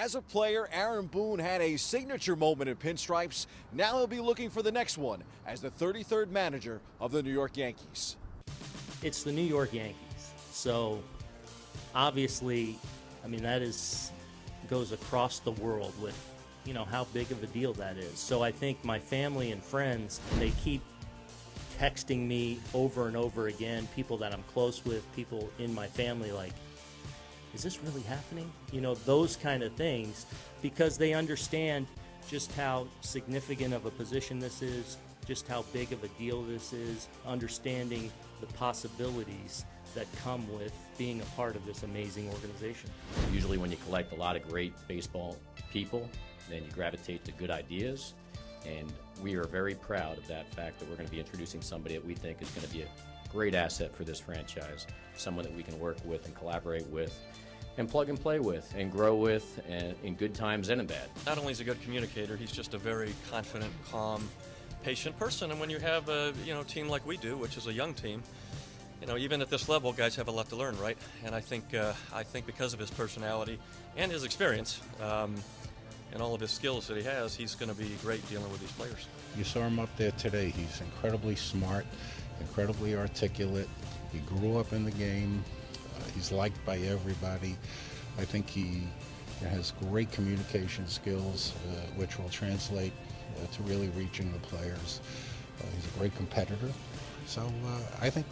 As a player, Aaron Boone had a signature moment in pinstripes. Now he'll be looking for the next one as the 33rd manager of the New York Yankees. It's the New York Yankees. So obviously, I mean, that goes across the world with, you know, how big of a deal that is. So I think my family and friends, they keep texting me over and over again, people that I'm close with, people in my family, like, is this really happening? You know, those kind of things, because they understand just how significant of a position this is, just how big of a deal this is, understanding the possibilities that come with being a part of this amazing organization. Usually when you collect a lot of great baseball people, then you gravitate to good ideas, and we are very proud of that fact that we're going to be introducing somebody that we think is going to be a great asset for this franchise, someone that we can work with and collaborate with and plug and play with and grow with, and in good times and in bad. Not only is he a good communicator, he's just a very confident, calm, patient person. And when you have a team like we do, which is a young team, you know, even at this level, guys have a lot to learn, right? And I think because of his personality and his experience and all of his skills that he has, he's going to be great dealing with these players. You saw him up there today. He's incredibly smart, incredibly articulate. He grew up in the game. He's liked by everybody. I think he has great communication skills, which will translate to really reaching the players. He's a great competitor. So I think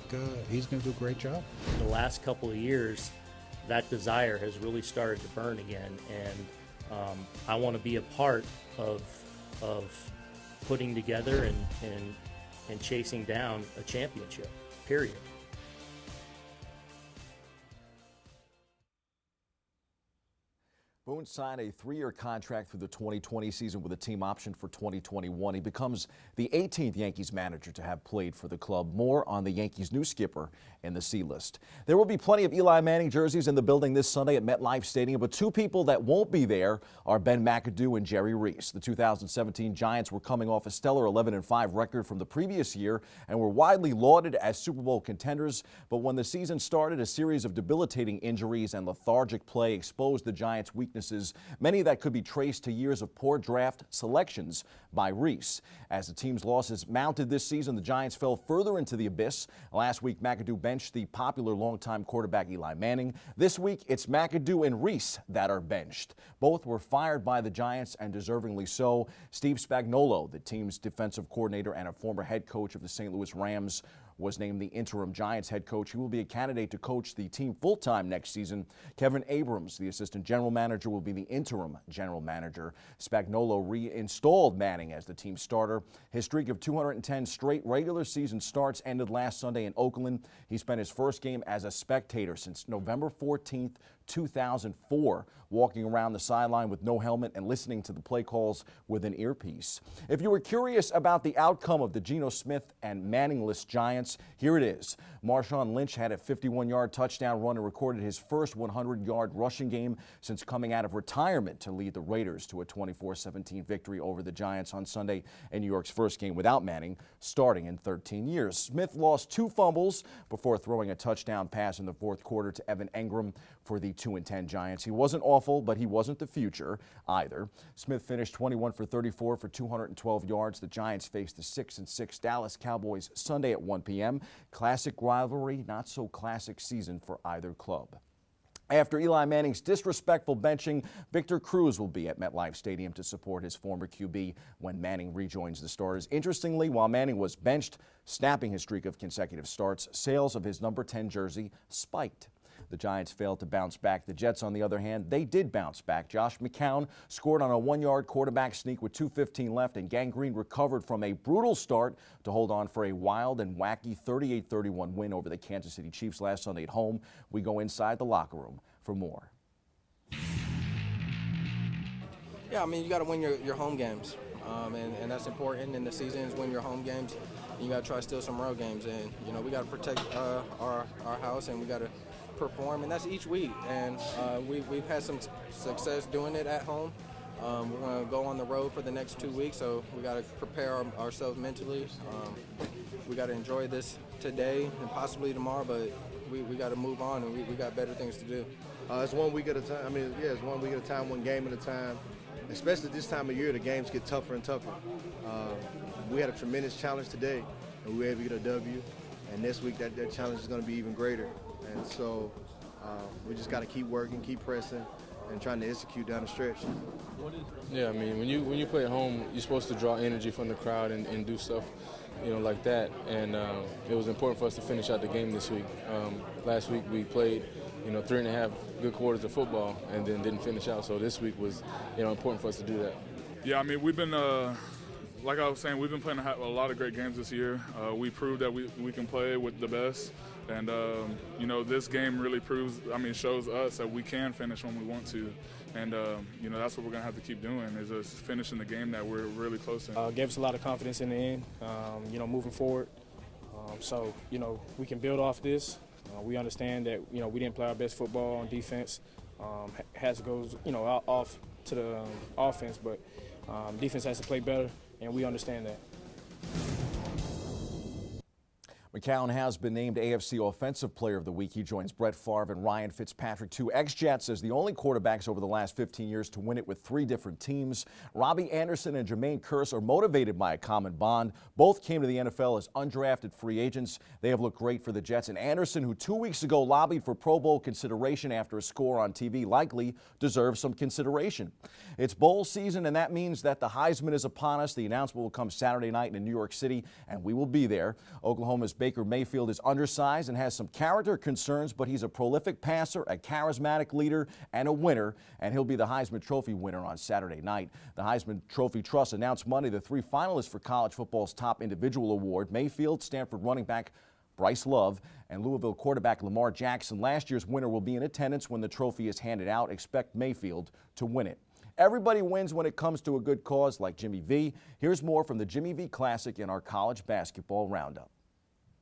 he's going to do a great job. The last couple of years, that desire has really started to burn again, and I want to be a part of putting together and chasing down a championship, period. Boone signed a 3-year contract through the 2020 season with a team option for 2021. He becomes the 18th Yankees manager to have played for the club. More on the Yankees' new skipper in the C list. There will be plenty of Eli Manning jerseys in the building this Sunday at MetLife Stadium, but two people that won't be there are Ben McAdoo and Jerry Reese. The 2017 Giants were coming off a stellar 11-5 record from the previous year and were widely lauded as Super Bowl contenders. But when the season started, a series of debilitating injuries and lethargic play exposed the Giants' weaknesses, many that could be traced to years of poor draft selections by Reese. As the team's losses mounted this season, the Giants fell further into the abyss. Last week, McAdoo benched the popular longtime quarterback Eli Manning. This week, it's McAdoo and Reese that are benched. Both were fired by the Giants, and deservingly so. Steve Spagnuolo, the team's defensive coordinator and a former head coach of the St. Louis Rams, was named the interim Giants head coach. He will be a candidate to coach the team full-time next season. Kevin Abrams, the assistant general manager, will be the interim general manager. Spagnuolo reinstalled Manning as the team starter. His streak of 210 straight regular season starts ended last Sunday in Oakland. He spent his first game as a spectator since November 14th, 2004, walking around the sideline with no helmet and listening to the play calls with an earpiece. If you were curious about the outcome of the Geno Smith and Manningless Giants, here it is. Marshawn Lynch had a 51-yard touchdown run and recorded his first 100-yard rushing game since coming out of retirement to lead the Raiders to a 24-17 victory over the Giants on Sunday in New York's first game without Manning, starting in 13 years. Smith lost 2 fumbles before throwing a touchdown pass in the fourth quarter to Evan Engram for the 2-10 Giants. He wasn't awful, but he wasn't the future either. Smith finished 21 for 34 for 212 yards. The Giants face the 6-6 Dallas Cowboys Sunday at 1 p.m. Classic rivalry, not so classic season for either club. After Eli Manning's disrespectful benching, Victor Cruz will be at MetLife Stadium to support his former QB when Manning rejoins the starters. Interestingly, while Manning was benched, snapping his streak of consecutive starts, sales of his number 10 jersey spiked. The Giants failed to bounce back. The Jets, on the other hand, they did bounce back. Josh McCown scored on a 1-yard quarterback sneak with 2:15 left, and Gang Green recovered from a brutal start to hold on for a wild and wacky 38-31 win over the Kansas City Chiefs last Sunday at home. We go inside the locker room for more. Yeah, I mean, you got to win your home games, and that's important in the season is win your home games. And you got to try to steal some road games, and you know we got to protect our house, and we got to perform, and that's each week. And we've had some success doing it at home. We're going to go on the road for the next 2 weeks, so we got to prepare ourselves mentally. We got to enjoy this today and possibly tomorrow, but we got to move on, and we got better things to do. It's 1 week at a time. I mean, yeah, it's 1 week at a time, one game at a time. Especially this time of year, the games get tougher and tougher. We had a tremendous challenge today, and we were able to get a W. And this week, that challenge is going to be even greater. And so we just got to keep working, keep pressing, and trying to execute down the stretch. Yeah, I mean, when you play at home, you're supposed to draw energy from the crowd and do stuff, like that. And it was important for us to finish out the game this week. Last week we played, 3.5 good quarters of football and then didn't finish out. So this week was, important for us to do that. Yeah, I mean, we've been, like I was saying, we've been playing a lot of great games this year. We proved that we can play with the best. And, this game really shows us that we can finish when we want to. And, that's what we're going to have to keep doing is just finishing the game that we're really close to. Gave us a lot of confidence in the end, moving forward. So, we can build off this. We understand that, we didn't play our best football on defense. Has to go, off to the offense, but defense has to play better, and we understand that. McCown has been named AFC Offensive Player of the Week. He joins Brett Favre and Ryan Fitzpatrick, two ex-Jets, as the only quarterbacks over the last 15 years to win it with 3 different teams. Robbie Anderson and Jermaine Kearse are motivated by a common bond. Both came to the NFL as undrafted free agents. They have looked great for the Jets. And Anderson, who 2 weeks ago lobbied for Pro Bowl consideration after a score on TV, likely deserves some consideration. It's bowl season, and that means that the Heisman is upon us. The announcement will come Saturday night in New York City, and we will be there. Oklahoma's Baker Mayfield is undersized and has some character concerns, but he's a prolific passer, a charismatic leader, and a winner, and he'll be the Heisman Trophy winner on Saturday night. The Heisman Trophy Trust announced Monday the 3 finalists for college football's top individual award: Mayfield, Stanford running back Bryce Love, and Louisville quarterback Lamar Jackson. Last year's winner will be in attendance when the trophy is handed out. Expect Mayfield to win it. Everybody wins when it comes to a good cause like Jimmy V. Here's more from the Jimmy V Classic in our college basketball roundup.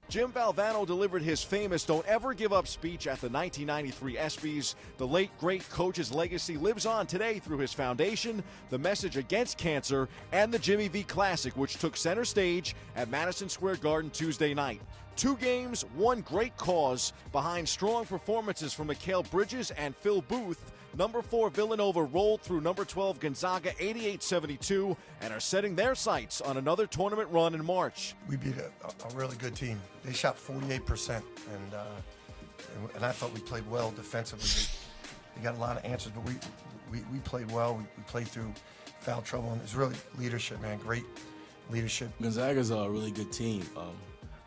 Jim Valvano delivered his famous Don't Ever Give Up speech at the 1993 ESPYs. The late, great coach's legacy lives on today through his foundation, the message against cancer, and the Jimmy V Classic, which took center stage at Madison Square Garden Tuesday night. 2 games, 1 great cause. Behind strong performances from Mikal Bridges and Phil Booth, number 4 Villanova rolled through number 12 Gonzaga 88-72 and are setting their sights on another tournament run in March. We beat a really good team. They shot 48%, and I thought we played well defensively. They got a lot of answers, but we played well. We played through foul trouble, and it's really leadership, man. Great leadership. Gonzaga's a really good team.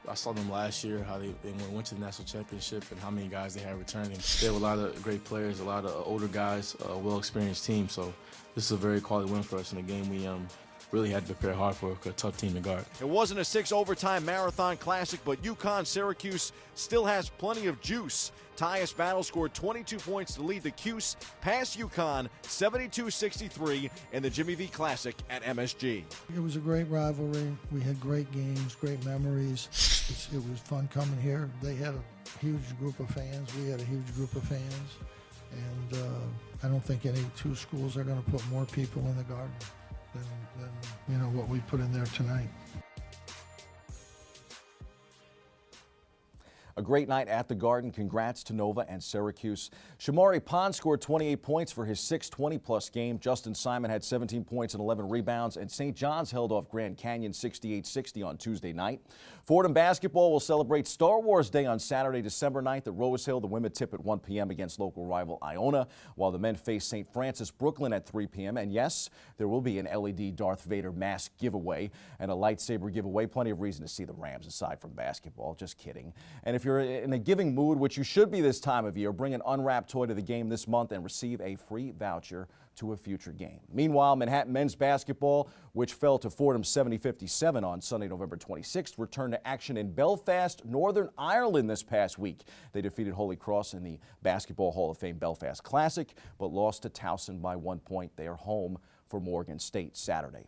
I saw them last year, how they went to the national championship and how many guys they had returning. They have a lot of great players, a lot of older guys, a well-experienced team. So this is a very quality win for us in a game we really had to prepare hard for, a tough team to guard. It wasn't a 6-overtime marathon classic, but UConn-Syracuse still has plenty of juice. Tyus Battle scored 22 points to lead the Cuse past UConn 72-63 in the Jimmy V Classic at MSG. It was a great rivalry. We had great games, great memories. It was fun coming here. They had a huge group of fans. We had a huge group of fans. And I don't think any 2 schools are going to put more people in the Garden than what we put in there tonight. A great night at the Garden. Congrats to Nova and Syracuse. Shamari Pond scored 28 points for his 620-plus game. Justin Simon had 17 points and 11 rebounds, and St. John's held off Grand Canyon 68-60 on Tuesday night. Fordham basketball will celebrate Star Wars Day on Saturday, December 9th at Rose Hill. The women tip at 1 p.m. against local rival Iona, while the men face St. Francis Brooklyn at 3 p.m. And yes, there will be an LED Darth Vader mask giveaway and a lightsaber giveaway. Plenty of reason to see the Rams aside from basketball. Just kidding. And if you're in a giving mood, which you should be this time of year, bring an unwrapped toy to the game this month and receive a free voucher to a future game. Meanwhile, Manhattan men's basketball, which fell to Fordham 70-57 on Sunday, November 26th, returned to action in Belfast, Northern Ireland this past week. They defeated Holy Cross in the Basketball Hall of Fame Belfast Classic, but lost to Towson by 1 point. They are home for Morgan State Saturday.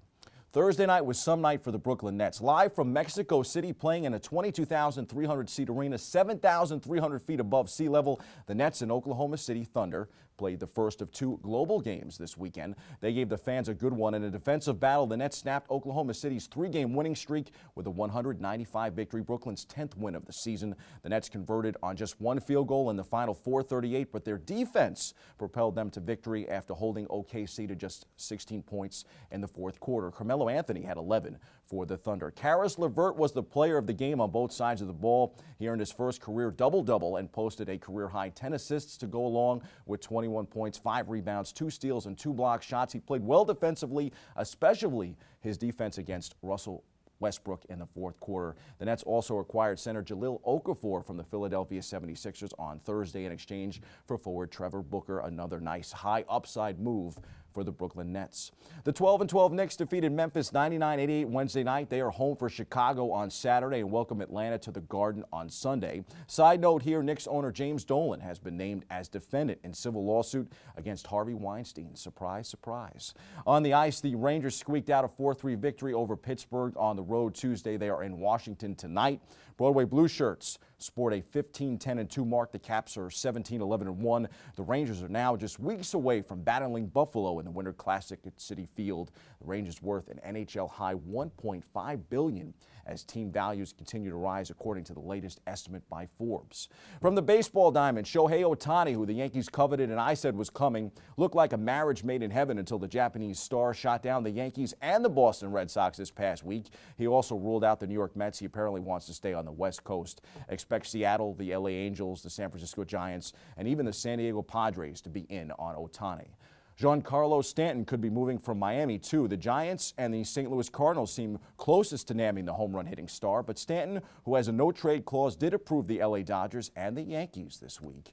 Thursday night was some night for the Brooklyn Nets. Live from Mexico City, playing in a 22,300-seat arena, 7,300 feet above sea level, the Nets and Oklahoma City Thunder played the first of 2 global games this weekend. They gave the fans a good one. In a defensive battle, the Nets snapped Oklahoma City's 3-game winning streak with a 195 victory, Brooklyn's 10th win of the season. The Nets converted on just 1 field goal in the final 4:38, but their defense propelled them to victory after holding OKC to just 16 points in the fourth quarter. Carmelo Anthony had 11 for the Thunder. Karis LeVert was the player of the game on both sides of the ball. He earned his first career double-double and posted a career-high 10 assists to go along with 21 points, 5 rebounds, 2 steals, and 2 block shots. He played well defensively, especially his defense against Russell Westbrook in the fourth quarter. The Nets also acquired center Jahlil Okafor from the Philadelphia 76ers on Thursday in exchange for forward Trevor Booker, another nice high upside move for the Brooklyn Nets. The 12-12 Knicks defeated Memphis 99-88 Wednesday night. They are home for Chicago on Saturday and welcome Atlanta to the Garden on Sunday. Side note here, Knicks owner James Dolan has been named as defendant in civil lawsuit against Harvey Weinstein. Surprise, surprise. On the ice, the Rangers squeaked out a 4-3 victory over Pittsburgh on the road Tuesday. They are in Washington tonight. Broadway Blue Shirts sport a 15-10-2 mark. The Caps are 17-11-1. The Rangers are now just weeks away from battling Buffalo in the Winter Classic at Citi Field. The Rangers worth an NHL high $1.5 billion as team values continue to rise according to the latest estimate by Forbes. From the baseball diamond, Shohei Ohtani, who the Yankees coveted and I said was coming, looked like a marriage made in heaven until the Japanese star shot down the Yankees and the Boston Red Sox this past week. He also ruled out the New York Mets. He apparently wants to stay on the West Coast. Expect Seattle, the LA Angels, the San Francisco Giants, and even the San Diego Padres to be in on Ohtani. Giancarlo Stanton could be moving from Miami, too. The Giants and the St. Louis Cardinals seem closest to nabbing the home run hitting star, but Stanton, who has a no-trade clause, did approve the LA Dodgers and the Yankees this week.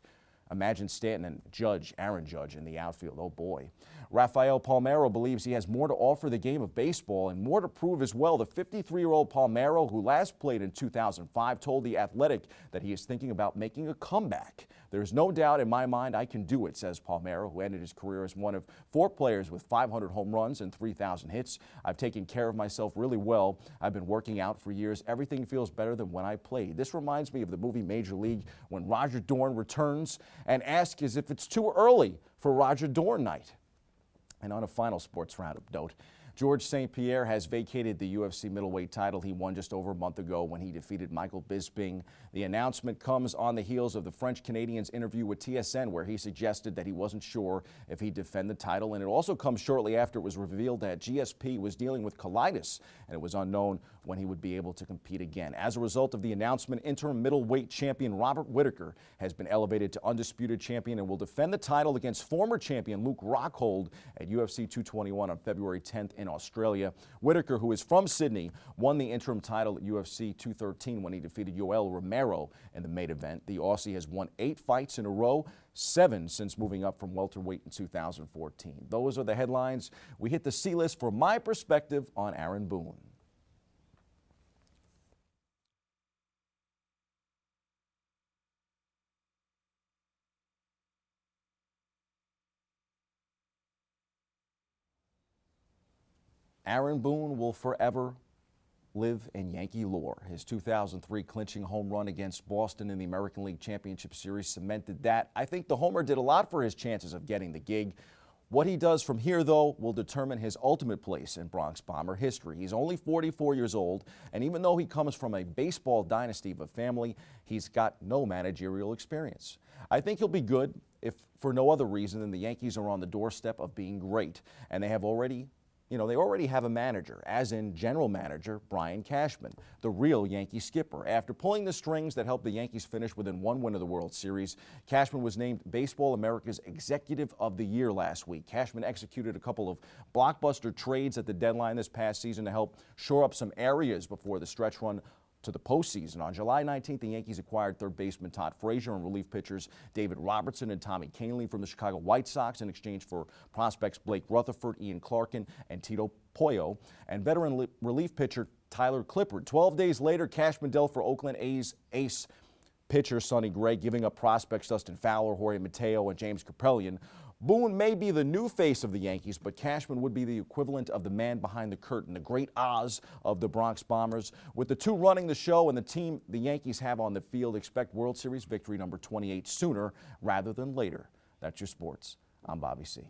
Imagine Stanton and Aaron Judge in the outfield. Oh, boy. Rafael Palmeiro believes he has more to offer the game of baseball and more to prove as well. The 53-year-old Palmeiro, who last played in 2005, told The Athletic that he is thinking about making a comeback. There's no doubt in my mind I can do it, says Palmeiro, who ended his career as one of 4 players with 500 home runs and 3,000 hits. I've taken care of myself really well. I've been working out for years. Everything feels better than when I played. This reminds me of the movie Major League when Roger Dorn returns and asks as if it's too early for Roger Dorn night. And on a final sports roundup note, George St. Pierre has vacated the UFC middleweight title he won just over a month ago when he defeated Michael Bisping. The announcement comes on the heels of the French-Canadian's interview with TSN, where he suggested that he wasn't sure if he'd defend the title. And it also comes shortly after it was revealed that GSP was dealing with colitis, and it was unknown when he would be able to compete again. As a result of the announcement, interim middleweight champion Robert Whittaker has been elevated to undisputed champion and will defend the title against former champion Luke Rockhold at UFC 221 on February 10th in Australia. Whittaker, who is from Sydney, won the interim title at UFC 213 when he defeated Yoel Romero in the main event. The Aussie has won 8 fights in a row, 7 since moving up from welterweight in 2014. Those are the headlines. We hit the C-list for my perspective on Aaron Boone. Aaron Boone will forever live in Yankee lore. His 2003 clinching home run against Boston in the American League Championship Series cemented that. I think the homer did a lot for his chances of getting the gig. What he does from here, though, will determine his ultimate place in Bronx Bomber history. He's only 44 years old, and even though he comes from a baseball dynasty of a family, he's got no managerial experience. I think he'll be good, if for no other reason than the Yankees are on the doorstep of being great, and they already have a manager, as in general manager Brian Cashman, the real Yankee skipper. After pulling the strings that helped the Yankees finish within 1 win of the World Series, Cashman was named Baseball America's Executive of the Year last week. Cashman executed a couple of blockbuster trades at the deadline this past season to help shore up some areas before the stretch run to the postseason. On July 19th, the Yankees acquired third baseman Todd Frazier and relief pitchers David Robertson and Tommy Kahnle from the Chicago White Sox in exchange for prospects Blake Rutherford, Ian Clarkin, and Tito Poyo, and veteran relief pitcher Tyler Clippard. 12 days later, Cashman dealt for Oakland A's ace pitcher Sonny Gray, giving up prospects Dustin Fowler, Jorge Mateo, and James Kaprielian. Boone may be the new face of the Yankees, but Cashman would be the equivalent of the man behind the curtain, the great Oz of the Bronx Bombers. With the two running the show and the team the Yankees have on the field, expect World Series victory number 28 sooner rather than later. That's your sports. I'm Bobby C.